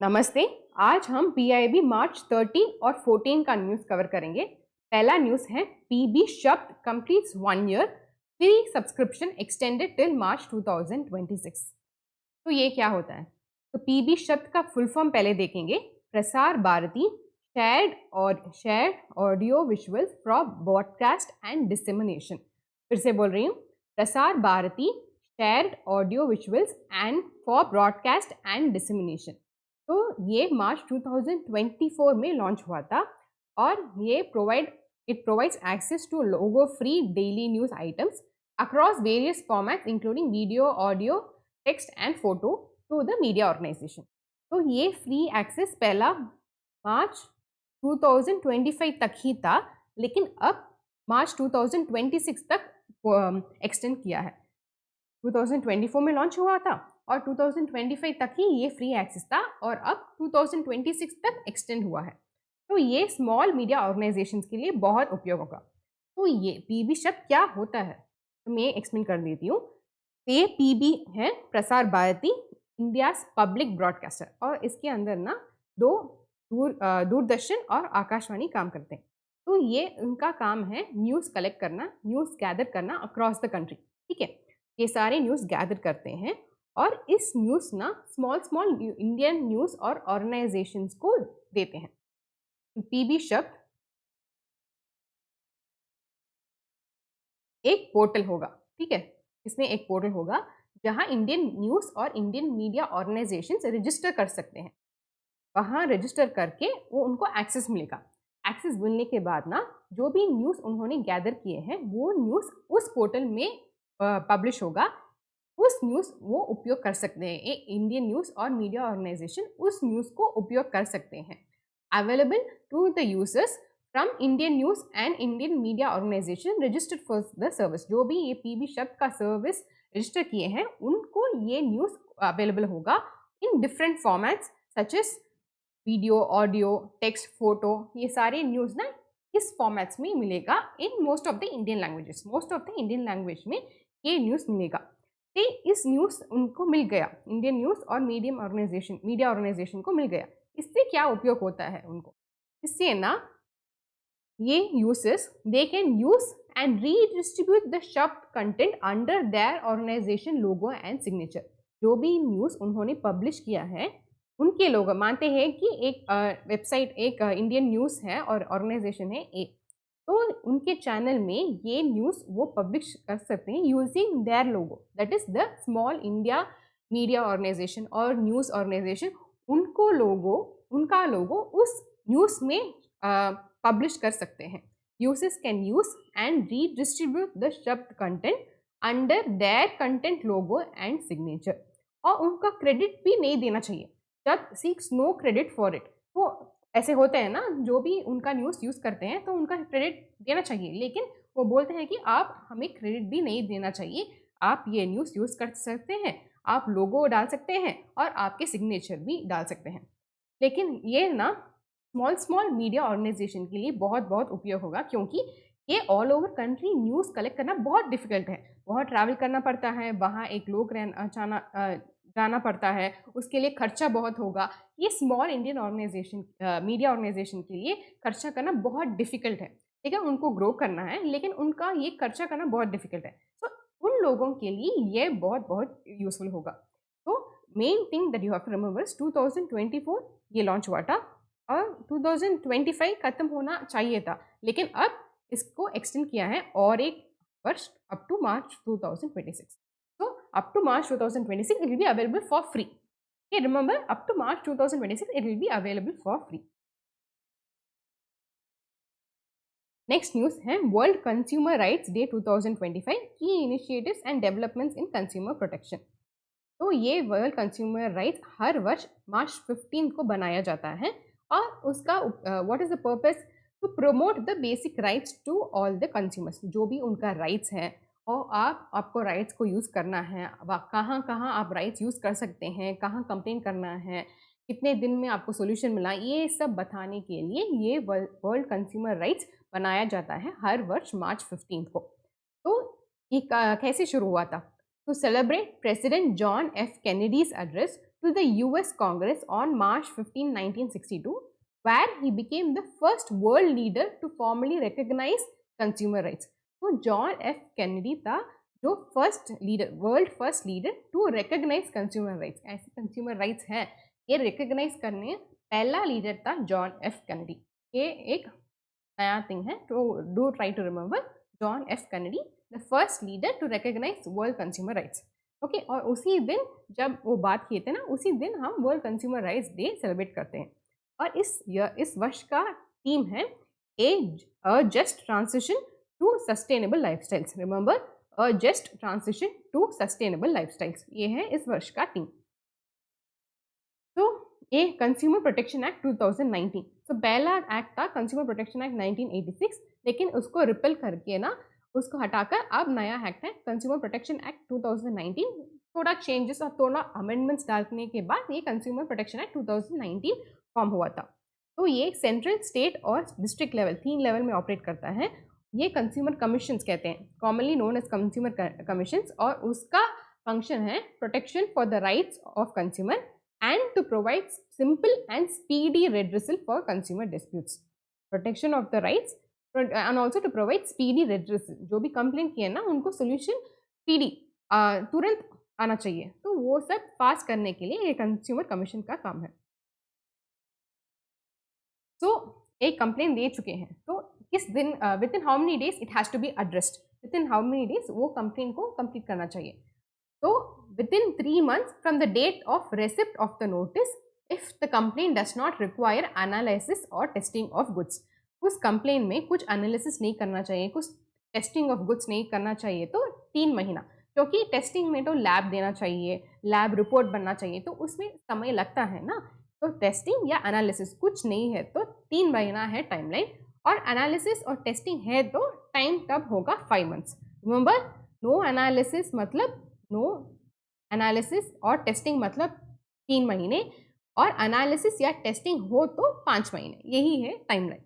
नमस्ते। आज हम पीआईबी मार्च 13 और 14 का न्यूज़ कवर करेंगे। पहला न्यूज़ है पीबी शब्द completes 1 year, free subscription extended till March 2026। तो ये क्या होता है? तो पीबी शब्द का फुल फॉर्म पहले देखेंगे। Prasar Bharati shared audio visuals for broadcast and dissemination. फिर से बोल रही हूँ, Prasar Bharati shared audio visuals and for broadcast and dissemination. तो ये मार्च 2024 में लॉन्च हुआ था और ये provides access to logo free daily news items across various formats including video, audio, text and photo to the media organization। तो ये फ्री एक्सेस पहला मार्च 2025 तक ही था, लेकिन अब मार्च 2026 तक एक्सटेंड किया है। 2024 में लॉन्च हुआ था और 2025 तक ही ये फ्री एक्सेस था और अब 2026 तक एक्सटेंड हुआ है। तो ये स्मॉल मीडिया ऑर्गेनाइजेशंस के लिए बहुत उपयोग होगा। तो ये पीबी शब्द क्या होता है, तो मैं एक्सप्लेन कर देती हूँ। ये पीबी है Prasar Bharati, India public broadcaster, और इसके अंदर ना दो दूरदर्शन और आकाशवाणी काम करते हैं। तो ये उनका काम है न्यूज़ कलेक्ट करना, न्यूज़ गैदर करना अक्रॉस द कंट्री। ठीक है, ये सारे न्यूज़ गैदर करते हैं और इस न्यूज़ ना स्मॉल इंडियन न्यूज़ और ऑर्गेनाइजेशंस को देते हैं। पीबी शब्द एक पोर्टल होगा। ठीक है, इसमें एक पोर्टल होगा जहां इंडियन न्यूज़ और इंडियन मीडिया ऑर्गेनाइजेशंस रजिस्टर कर सकते हैं। वहाँ रजिस्टर करके वो उनको एक्सेस मिलेगा। एक्सेस मिलने के बाद ना जो भी न्यूज़ उन्होंने गैदर किए हैं वो न्यूज़ उस पोर्टल में पब्लिश होगा। उस न्यूज़ वो उपयोग कर सकते हैं, एक इंडियन न्यूज़ और मीडिया ऑर्गेनाइजेशन उस न्यूज़ को उपयोग कर सकते हैं। Available to the users from Indian news and Indian media organisation registered for the service. जो भी ये पीबी शब्द का सर्विस रजिस्टर किए हैं उनको ये न्यूज़ अवेलेबल होगा in different formats such as video, audio, text, photo. ये सारे न्यूज़ ना इस फॉर्मेट्स में मिलेगा in most of the Indian languages. Most of the Indian language में ये न्यूज़ मिलेगा। तो इस न्यूज़ उनको मिल गया, इंडियन न्यूज़ और मीडिया ऑर्गेनाइजेशन को मिल गया। इससे क्या उपयोग होता है उनको? इससे ना ये users they can use and redistribute the शब्द content under their organisation logo and signature. जो भी न्यूज़ उन्होंने पब्लिश किया है उनके लोग मानते हैं कि एक वेबसाइट, एक इंडियन न्यूज़ है और ऑर्गेनाइजेशन है एक, तो उनके चैनल में ये न्यूज़ वो पब्लिश कर सकते हैं using their logo, that is the small India media organisation और न्यूज़ ऑर्गेनाइजेशन। उनका लोगो उस न्यूज़ में पब्लिश कर सकते हैं। Users can use and redistribute the शब्द content under their content logo and signature. और उनका क्रेडिट भी नहीं देना चाहिए, जब seeks no credit for it. तो ऐसे होते हैं ना, जो भी उनका न्यूज़ यूज़ करते हैं तो उनका क्रेडिट देना चाहिए, लेकिन वो बोलते हैं कि आप हमें क्रेडिट भी नहीं देना चाहिए, आप ये न्यूज़ यूज़ कर सकते हैं, आप लोगो डाल सकते हैं और आपके सिग्नेचर भी डाल सकते हैं। लेकिन ये ना स्मॉल मीडिया ऑर्गेनाइजेशन के लिए बहुत बहुत उपयोग होगा, क्योंकि ये all over country news collect करना बहुत डिफिकल्ट है। बहुत ट्रैवल करना पड़ता है, वहाँ एक लोग जाना पड़ता है, उसके लिए खर्चा बहुत होगा। ये small Indian organisation media organisation के लिए खर्चा करना बहुत डिफिकल्ट है। ठीक है, उनको ग्रो करना है लेकिन उनका ये खर्चा करना बहुत डिफिकल्ट है। तो उन लोगों के लिए ये बहुत बहुत यूजफुल होगा। तो main thing that you have to remember 2024 ये लॉन्च हुआ था और 2025 खत्म होना चाहिए था, लेकिन अब इसको एक्सटेंड किया है और एक वर्ष up to March 2026। So up to March 2026 it will be available for free. Okay, remember up to March 2026 it will be available for free. Next news है World Consumer Rights Day 2025 Key Initiatives and Developments in Consumer Protection। तो ये world consumer rights हर वर्ष मार्च 15 को बनाया जाता है और उसका what is the purpose? To promote the basic rights to all the consumers. जो भी उनका राइट्स है और आपको राइट्स को यूज़ करना है, कहाँ कहाँ आप राइट्स यूज़ कर सकते हैं, कहाँ कंप्लेन करना है, कितने दिन में आपको सोल्यूशन मिला, ये सब बताने के लिए ये वर्ल्ड कंज्यूमर राइट्स बनाया जाता है हर वर्ष मार्च 15 को। तो ये कैसे शुरू हुआ था? To celebrate President John F. Kennedy's address to to the US Congress on March 15, 1962, where he became the first world leader to formally recognize consumer rights. तो जॉन एफ कैनेडी था जो world first leader to recognise consumer rights. ऐसे consumer rights हैं ये recognise करने पहला leader था John F Kennedy. ये एक नया थिंग है, तो do try to remember John F Kennedy, the first leader to recognise world consumer rights. Okay, और उसी दिन जब वो बात किए थे ना, उसी दिन हम world consumer rights day celebrate करते हैं. और इस वर्ष का थीम है a just transition to sustainable lifestyles. Remember, a just transition to sustainable lifestyles, ये है इस वर्ष का थीम. तो ये कंज्यूमर प्रोटेक्शन एक्ट 2019. तो पहला एक्ट था कंज्यूमर प्रोटेक्शन एक्ट 1986, लेकिन उसको रिपेल करके ना, उसको हटाकर अब नया एक्ट है कंज्यूमर प्रोटेक्शन एक्ट 2019. थोड़ा चेंजेस और थोड़ा अमेंडमेंट्स डालने के बाद ये कंज्यूमर प्रोटेक्शन एक्ट 2019 फॉर्म हुआ था. तो ये सेंट्रल, स्टेट और डिस्ट्रिक्ट लेवल, 3 लेवल में ऑपरेट करता है. ये कंज्यूमर कमीशंस कहते हैं, commonly known as consumer commissions, और उसका फंक्शन है protection for the rights of consumer and to provide simple and speedy redressal for consumer disputes. Protection of the rights and also to provide speedy redressal. जो भी complaint किए ना उनको solution speedy, तुरंत आना चाहिए. तो वो सब पास करने के लिए ये कंज्यूमर कमीशन का काम है. तो एक कंप्लेंट दे चुके हैं तो किस दिन, within how many days it has to be addressed, within how many days वो कंप्लेंट को कंप्लीट करना चाहिए. So, within 3 months from the date of receipt of the notice, if the complaint does not require analysis or testing of goods. उस complain में कुछ analysis नहीं करना चाहिए, कुछ टेस्टिंग ऑफ गुड्स नहीं करना चाहिए, तो 3 महीना, क्योंकि टेस्टिंग में तो लैब देना चाहिए, लैब रिपोर्ट बनना चाहिए, तो उसमें समय लगता है ना. तो टेस्टिंग या एनालिसिस कुछ नहीं है तो 3 महीना है टाइमलाइन, और एनालिसिस और टेस्टिंग है तो टाइम तब होगा 5 मंथ्स. रिमेंबर, नो एनालिसिस मतलब नो एनालिसिस और टेस्टिंग मतलब 3 महीने, और एनालिसिस या टेस्टिंग हो तो 5 महीने. यही है टाइमलाइन.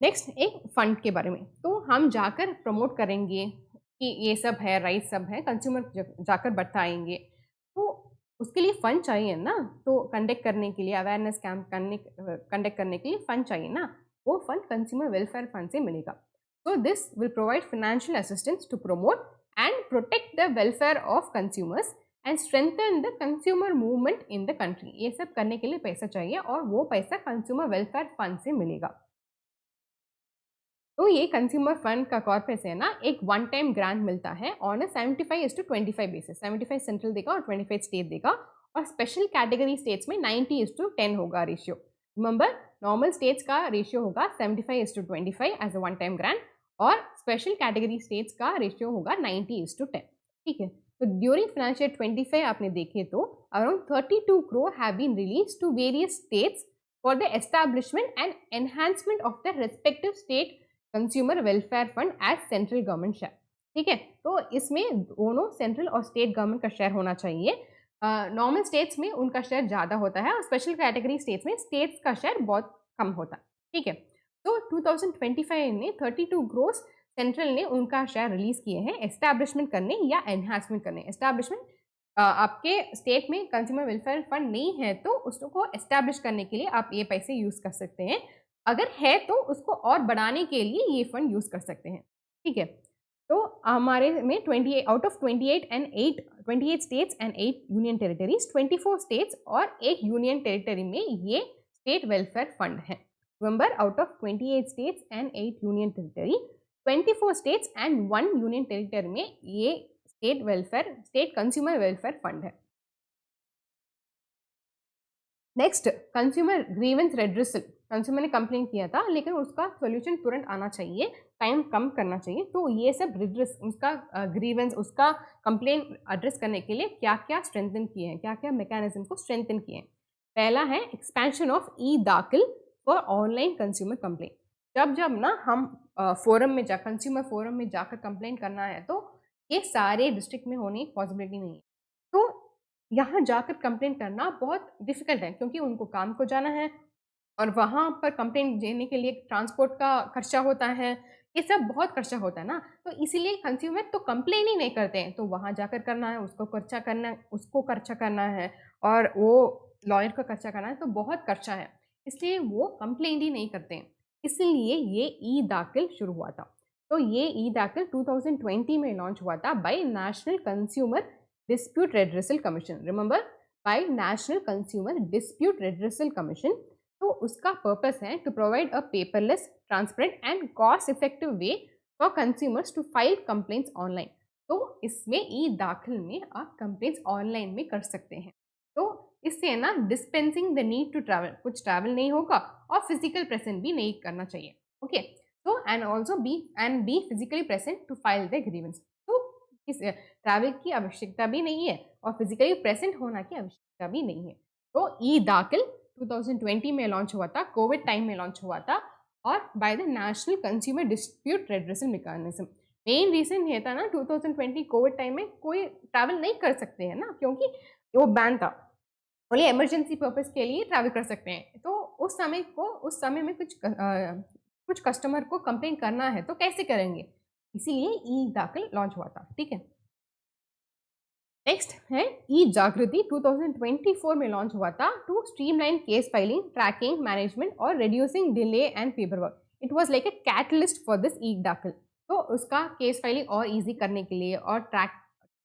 नेक्स्ट एक फंड के बारे में. तो हम जाकर प्रमोट करेंगे कि ये सब है, राइट सब है, कंज्यूमर जाकर बताएंगे, तो उसके लिए फंड चाहिए ना. तो कंडक्ट करने के लिए, अवेयरनेस कैंप कंडक्ट करने के लिए फंड चाहिए ना. वो फंड कंज्यूमर वेलफेयर फंड से मिलेगा. So this will provide financial assistance to promote and protect the welfare of consumers and strengthen the consumer movement in the country. ये सब करने के लिए पैसा चाहिए और वो पैसा कंज्यूमर वेलफेयर फंड से मिलेगा. तो ये कंज्यूमर फंड का कॉर्पस है ना, एक वन टाइम ग्रांट मिलता है ऑन अ 75:25 बेसिस. 75 सेंट्रल देगा और 25 स्टेट देगा, और स्पेशल कैटेगरी स्टेट्स में 90:10 होगा रेशियो. रिमेंबर, नॉर्मल स्टेट्स का रेशियो होगा 75:25 as a one time grant, और स्पेशल कैटेगरी स्टेट्स का रेशियो होगा 90:10. ठीक है. तो ड्यूरिंग फाइनेंशियल 25 आपने देखे तो around 32 crore have been released to various states for the establishment and enhancement of the respective state consumer welfare fund as central government share. ठीक है. तो इसमें दोनों सेंट्रल और स्टेट गवर्नमेंट का शेयर होना चाहिए. नॉर्मल स्टेट्स में उनका शेयर ज़्यादा होता है और स्पेशल कैटेगरी स्टेट्स में स्टेट्स का शेयर बहुत कम होता है. ठीक है. तो 2025 में 32 crore सेंट्रल ने उनका शेयर रिलीज किए हैं एस्टैब्लिशमेंट करने या एनहांसमेंट करने. एस्टैब्लिशमेंट, आपके स्टेट में कंज्यूमर वेलफेयर फंड नहीं है तो उसको एस्टैब्लिश करने के लिए आप ये पैसे यूज़ कर सकते हैं. अगर है तो उसको और बढ़ाने के लिए ये फंड यूज़ कर सकते हैं. ठीक है. तो हमारे में 28 out of 28 states and 8 union territories, 24 states और एक यूनियन टेरिटरी में ये स्टेट वेलफेयर फंड है. Remember, out of 28 states and 8 union territory, 24 states and 1 union territory में ये स्टेट कंज्यूमर वेलफेयर फंड है. Next, consumer grievance redressal. Consumer ने complain किया था लेकिन उसका सोल्यूशन तुरंत आना चाहिए, टाइम कम करना चाहिए. तो ये सब रिड्रेस, उसका ग्रीवेंस, उसका कंप्लेन एड्रेस करने के लिए क्या क्या स्ट्रेंथन किए हैं, क्या क्या मैकेनिज्म को स्ट्रेंथन किए हैं. पहला है एक्सपेंशन ऑफ ई दाखिल फॉर ऑनलाइन कंज्यूमर कंप्लेन. जब ना हम फोरम में कंज्यूमर फोरम में जाकर कंप्लेन करना है तो ये सारे डिस्ट्रिक्ट में होने की पॉसिबिलिटी नहीं है. तो यहाँ जाकर कंप्लेन करना बहुत डिफिकल्ट है क्योंकि उनको काम को जाना है और वहाँ पर कंप्लेंट देने के लिए ट्रांसपोर्ट का खर्चा होता है. ये सब बहुत खर्चा होता है ना, तो इसीलिए कंज्यूमर तो कंप्लेन ही नहीं करते हैं, तो वहाँ जाकर करना है, उसको खर्चा करना है, और वो लॉयर का खर्चा करना है, तो बहुत खर्चा है, इसलिए वो कंप्लेन ही नहीं करते हैं। इसलिए ये ई दाखिल शुरू हुआ था। तो ये ई दाखिल 2020 में लॉन्च हुआ था by National Consumer Dispute Redressal Commission. Remember, by National Consumer Dispute Redressal Commission. तो उसका पर्पस है to provide a paperless, transparent and cost effective way for consumers to file complaints online. तो इसमें ई दाखिल में आप कंप्लेंट्स ऑनलाइन में कर सकते हैं। तो इससे ना dispensing the need to travel, कुछ ट्रैवल नहीं होगा और फिजिकल प्रेजेंट भी नहीं करना चाहिए। ओके, तो and also be physically present to file the grievance. तो इस ट्रैवल की आवश्यकता भी नहीं है और फिजिकली प्रेजेंट होना की आवश्यकता भी नहीं है। तो ई दाखिल 2020 में लॉन्च हुआ था, कोविड टाइम में लॉन्च हुआ था, और by the National Consumer Dispute Redressal mechanism. Main reason ये था ना, 2020 कोविड टाइम में कोई ट्रैवल नहीं कर सकते हैं ना, क्योंकि वो बैन था। ओनली इमरजेंसी पर्पस के लिए ट्रैवल कर सकते हैं। तो उस समय में कुछ कस्टमर को कंप्लेन करना है तो कैसे करेंगे, इसीलिए ई दाखिल लॉन्च हुआ था। ठीक है, नेक्स्ट है ई जागृति 2024 में लॉन्च हुआ था to streamline case filing, tracking, management और reducing delay and paper work. It was like a catalyst for this e Daakhil. तो उसका केस फाइलिंग और इजी करने के लिए, और ट्रैक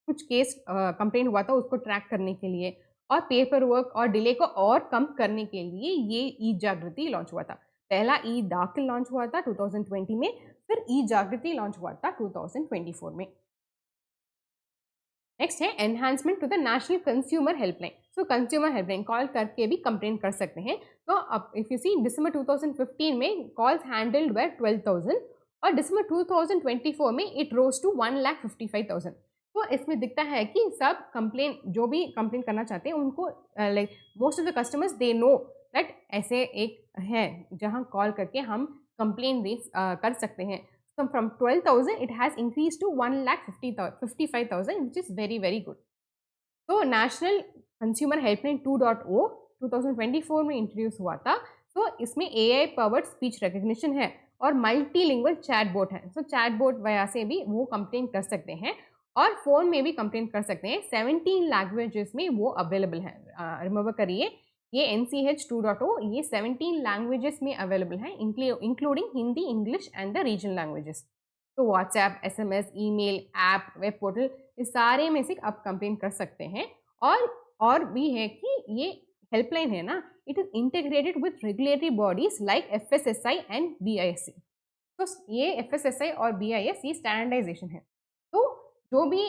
कुछ केस कंप्लेन हुआ था उसको ट्रैक करने के लिए, और पेपर वर्क और डिले को और कम करने के लिए ये ई जागृति लॉन्च हुआ था। पहला ई दाखिल लॉन्च हुआ था 2020 में, फिर ई जागृति लॉन्च हुआ था 2024 में। नेक्स्ट है enhancement to the National Consumer Helpline. So consumer helpline call करके भी कंप्लेन कर सकते हैं। तो अब इफ यू सी, दिसंबर 2015 में कॉल्स हैंडल्ड वर 12,000 और दिसंबर 2024 में इट रोज टू 1,55,000। तो इसमें दिखता है कि सब कंप्लेन, जो भी कंप्लेन करना चाहते हैं उनको, like most of the customers they know that ऐसे एक है जहां कॉल करके हम कंप्लेन रेज कर सकते हैं। So from 12,000 it has increased to 1,55,000, which is very, very good. So National Consumer Helpline 2.0 2024 में इंट्रोड्यूस हुआ था। तो इसमें AI पावर्ड स्पीच रिकग्निशन है और मल्टीलिंगुअल चैटबॉट है। सो चैटबॉट वजह से भी वो कंप्लेन कर सकते हैं और फोन में भी कंप्लेन कर सकते हैं। 17 लैंग्वेजेस में वो अवेलेबल है। रिमेंबर करिए, ये NCH 2.0 ये 17 लैंग्वेजेस में अवेलेबल है, including Hindi, English and the regional languages. तो WhatsApp, SMS, email, app, web portal, इस सारे में से आप कंप्लेन कर सकते हैं। और भी है कि ये हेल्पलाइन है ना, it is integrated with regulatory bodies like FSSI and BIS। तो ये FSSI और BIS ये स्टैंडर्डाइजेशन है। तो जो भी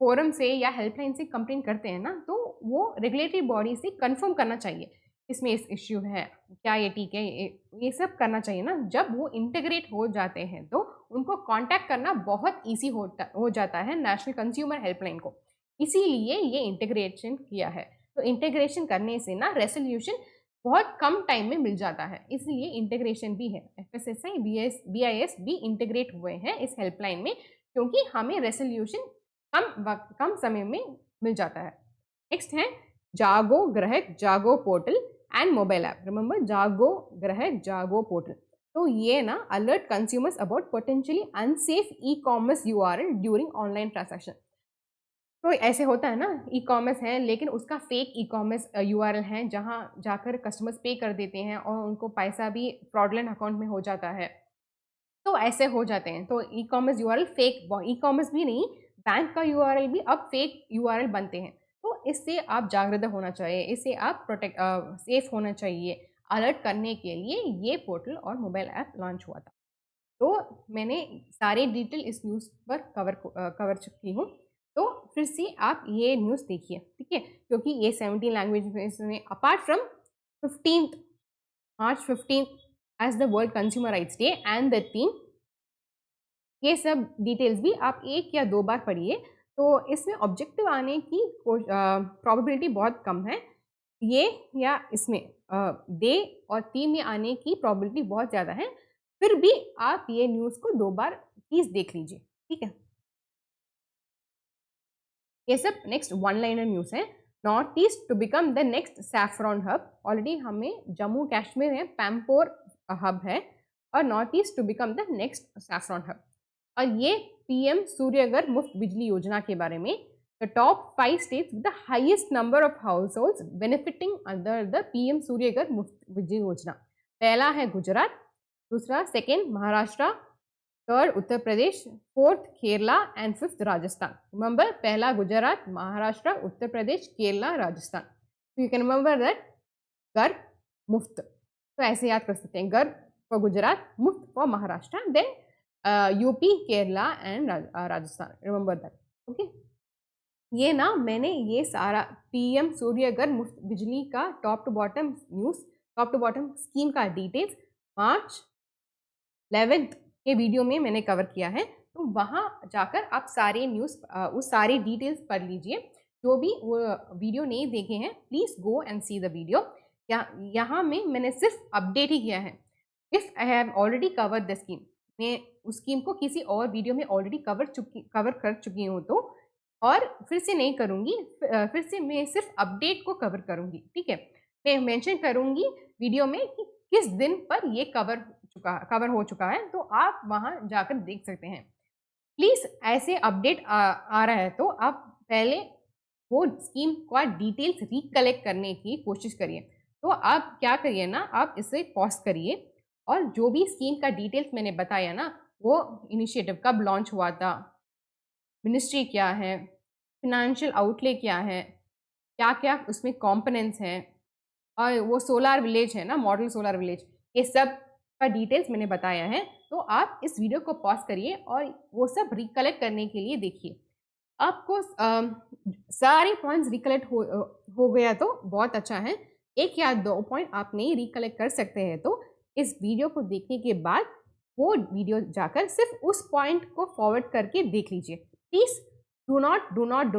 फोरम से या हेल्पलाइन से कंप्लेन करते हैं ना, तो वो रेगुलेटरी बॉडी से कंफर्म करना चाहिए इसमें इस इश्यू है क्या, ये ठीक है, ये सब करना चाहिए ना। जब वो इंटीग्रेट हो जाते हैं तो उनको कांटेक्ट करना बहुत इजी हो जाता है नेशनल कंज्यूमर हेल्पलाइन को, इसीलिए ये इंटीग्रेशन किया है। तो इंटीग्रेशन करने से ना रेसोल्यूशन बहुत कम टाइम में मिल जाता है, इसलिए इंटीग्रेशन भी है। FSSI, BIS भी इंटीग्रेट हुए हैं इस हेल्पलाइन में, क्योंकि हमें रेसोल्यूशन कम समय में मिल जाता है। नेक्स्ट है Jago Grahak Jago portal and mobile app. Remember, Jago Grahak Jago portal. तो ये ना alert consumers about potentially unsafe e-commerce URL during online transaction. तो ऐसे होता है ना, ई-कॉमर्स है लेकिन उसका फेक ई-कॉमर्स URL है जहां जाकर कस्टमर्स पे कर देते हैं और उनको पैसा भी फ्रॉडलेंट अकाउंट में हो जाता है। तो ऐसे हो जाते हैं। तो ई-कॉमर्स URL फेक, ई-कॉमर्स भी नहीं, बैंक का URL भी अब फेक URL बनते हैं। तो इससे आप जागरूक होना चाहिए, इससे आप सेफ होना चाहिए। अलर्ट करने के लिए ये पोर्टल और मोबाइल ऐप लॉन्च हुआ था। तो मैंने सारे डिटेल इस न्यूज़ पर कवर चुकी हूँ। तो फिर से आप ये न्यूज़ देखिए, ठीक है, क्योंकि ये 17 लैंग्वेज में apart from 15th March 15th as the world consumer rights day and the theme, ये सब डिटेल्स भी आप एक या दो बार पढ़िए। तो इसमें ऑब्जेक्टिव आने की प्रोबेबिलिटी बहुत कम है, ये या इसमें डे और थीम में आने की प्रोबेबिलिटी बहुत ज़्यादा है। फिर भी आप ये न्यूज़ को दो बार प्लीज़ देख लीजिए, ठीक है। ये सब नेक्स्ट वन लाइनर न्यूज़ है। North East to become the next saffron hub. Already हमें जम्मू कश्मीर में पैम्पोर हब है, और North East to become the next saffron hub. और ये पीएम सूर्यघर मुफ्त बिजली योजना के बारे में, the top 5 states with the highest number of households benefiting under the PM Surya Ghar मुफ्त बिजली योजना। पहला है गुजरात, दूसरा second Maharashtra, third Uttar Pradesh, fourth Kerala and fifth Rajasthan. Remember, पहला गुजरात, महाराष्ट्र, उत्तर प्रदेश, केरला, राजस्थान। तो यू कैन रिमेंबर दैट घर मुफ्त, तो ऐसे याद कर सकते हैं, घर फॉर गुजरात, मुफ्त for Maharashtra, then UP, Kerala and Rajasthan. Remember that, okay. ये ना मैंने ये सारा पीएम सूर्यघर मुफ्त बिजली का top to bottom news, top to bottom scheme का डिटेल्स मार्च 11th के वीडियो में मैंने कवर किया है। तो वहाँ जाकर आप सारे न्यूज़ उस सारे डिटेल्स पढ़ लीजिए। जो भी वो वीडियो नहीं देखे हैं, please go and see the video. यहाँ में मैंने सिर्फ अपडेट ही किया है। If I have already cover the scheme, मैं उस स्कीम को किसी और वीडियो में ऑलरेडी कवर कर चुकी हूँ, तो और फिर से नहीं करूँगी, फिर से मैं सिर्फ अपडेट को कवर करूँगी, ठीक है। मैं मेंशन करूँगी वीडियो में कि किस दिन पर ये कवर हो चुका है, तो आप वहाँ जाकर देख सकते हैं। प्लीज़ ऐसे अपडेट आ रहा है तो आप पहले वो स्कीम का डिटेल्स रिकलेक्ट करने की कोशिश करिए। तो आप क्या करिए ना, आप इसे पॉज करिए और जो भी स्कीम का डिटेल्स मैंने बताया ना, वो इनिशिएटिव कब लॉन्च हुआ था, मिनिस्ट्री क्या है, फिनेंशियल आउटले क्या है, क्या-क्या उसमें कंपोनेंट्स हैं, और वो सोलार विलेज है ना, मॉडल सोलार विलेज, ये सब का डिटेल्स मैंने बताया है। तो आप इस वीडियो को पॉज करिए और वो सब रिकलेक्ट करने के लिए देखिए। आपको सारे पॉइंट्स रिकलेक्ट हो गया तो बहुत अच्छा है। एक या दो पॉइंट आप नहीं रिकलेक्ट कर सकते हैं, तो इस वीडियो को देखने के बाद वो वीडियो जाकर सिर्फ उस पॉइंट को फॉरवर्ड करके देख लीजिए। Please do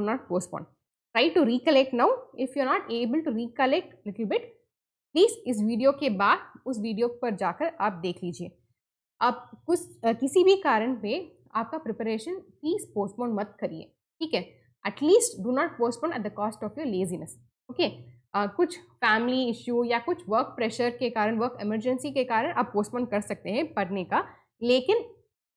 not postpone, try to recollect now. If you are not able to recollect little bit, please इस वीडियो के बाद उस वीडियो पर जाकर आप देख लीजिए। आप किसी भी कारण पे आपका प्रिपरेशन प्लीज़ पोस्टपोन मत करिए, ठीक है। At least do not postpone at the cost of your laziness, okay. कुछ फैमिली इश्यू या कुछ वर्क प्रेशर के कारण, वर्क इमरजेंसी के कारण आप पोस्टपोन कर सकते हैं पढ़ने का, लेकिन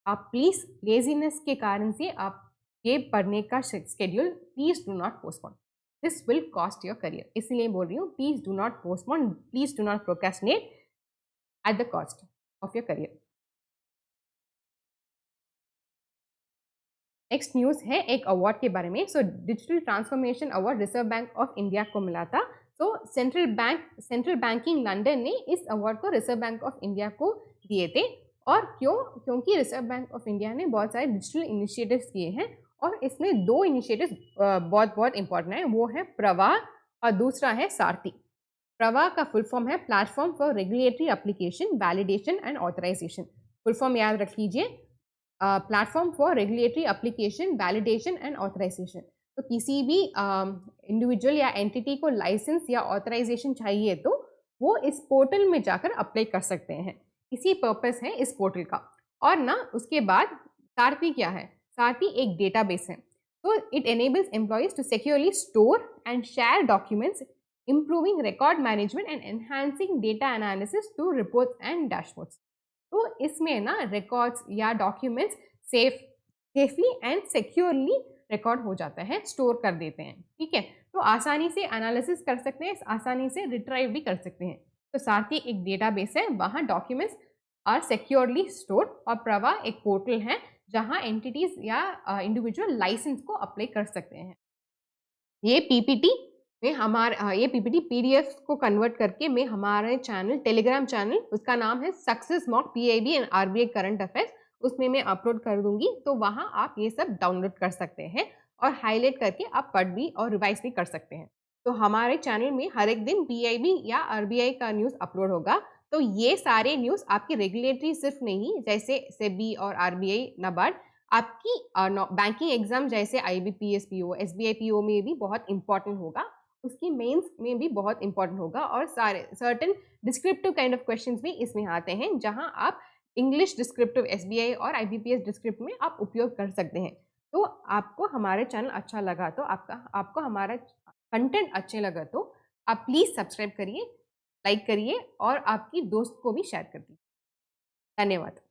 आप प्लीज़ लेजीनेस के कारण से आप ये पढ़ने का schedule please do not postpone, this will cost your career. इसलिए बोल रही हूँ, please do not postpone, please do not procrastinate at the cost of your career. Next news है एक अवार्ड के बारे में। Digital transformation award reserve bank of India को मिला था। सेंट्रल बैंकिंग लंदन ने इस अवार्ड को रिजर्व बैंक ऑफ इंडिया को दिए थे। और क्योंकि रिजर्व बैंक ऑफ इंडिया ने बहुत सारे डिजिटल इनिशिएटिव्स किए हैं, और इसमें दो इनिशिएटिव्स बहुत बहुत इंपॉर्टेंट है। वो है प्रवाह और दूसरा है सारथी। प्रवाह का फुल फॉर्म है platform for regulatory application, validation and authorisation. Full form याद रख लीजिए, platform for regulatory application, validation and authorisation. तो किसी भी इंडिविजुअल या एंटिटी को लाइसेंस या ऑथराइजेशन चाहिए तो वो इस पोर्टल में जाकर अप्लाई कर सकते हैं। इसी पर्पस है इस पोर्टल का। और ना उसके बाद सारथी क्या है? सारथी एक डेटाबेस है। तो it enables employees to securely store and share documents, improving record management and enhancing data analysis to reports and dashboards. तो इसमें ना रिकॉर्ड्स या documents safely and securely record हो जाता है, स्टोर कर देते हैं, ठीक है। तो आसानी से एनालिसिस कर सकते हैं, आसानी से रिट्राइव भी कर सकते हैं। तो साथ ही एक डेटाबेस है, वहाँ डॉक्यूमेंट्स आर सिक्योरली स्टोर। और प्रवाह एक पोर्टल है जहाँ एंटिटीज या इंडिविजुअल लाइसेंस को अप्लाई कर सकते हैं। ये पीपीटी ये पीपीटी पीडीएफ को कन्वर्ट करके मैं हमारे चैनल, टेलीग्राम चैनल, उसका नाम है success mock PIB and RBI current affairs, उसमें मैं अपलोड कर दूंगी। तो वहाँ आप ये सब डाउनलोड कर सकते हैं और हाईलाइट करके आप पढ़ भी और रिवाइज भी कर सकते हैं। तो हमारे चैनल में हर एक दिन पीआईबी या आरबीआई का न्यूज़ अपलोड होगा। तो ये सारे न्यूज़ आपकी रेगुलेटरी सिर्फ नहीं, जैसे सेबी और आरबीआई, नाबार्ड, आपकी बैंकिंग एग्जाम जैसे आईबीपीएस पीओ, एसबीआई पीओ में भी बहुत इंपॉर्टेंट होगा, उसकी मेंस में भी बहुत इंपॉर्टेंट होगा। और सारे certain descriptive kind of questions भी इसमें आते हैं, जहां आप इंग्लिश डिस्क्रिप्टिव एसबीआई और आईबीपीएस डिस्क्रिप्ट में आप उपयोग कर सकते हैं। तो आपको हमारे चैनल अच्छा लगा तो आपको हमारा कंटेंट अच्छे लगा तो आप प्लीज़ सब्सक्राइब करिए, लाइक करिए और आपकी दोस्त को भी शेयर कर दीजिए। धन्यवाद।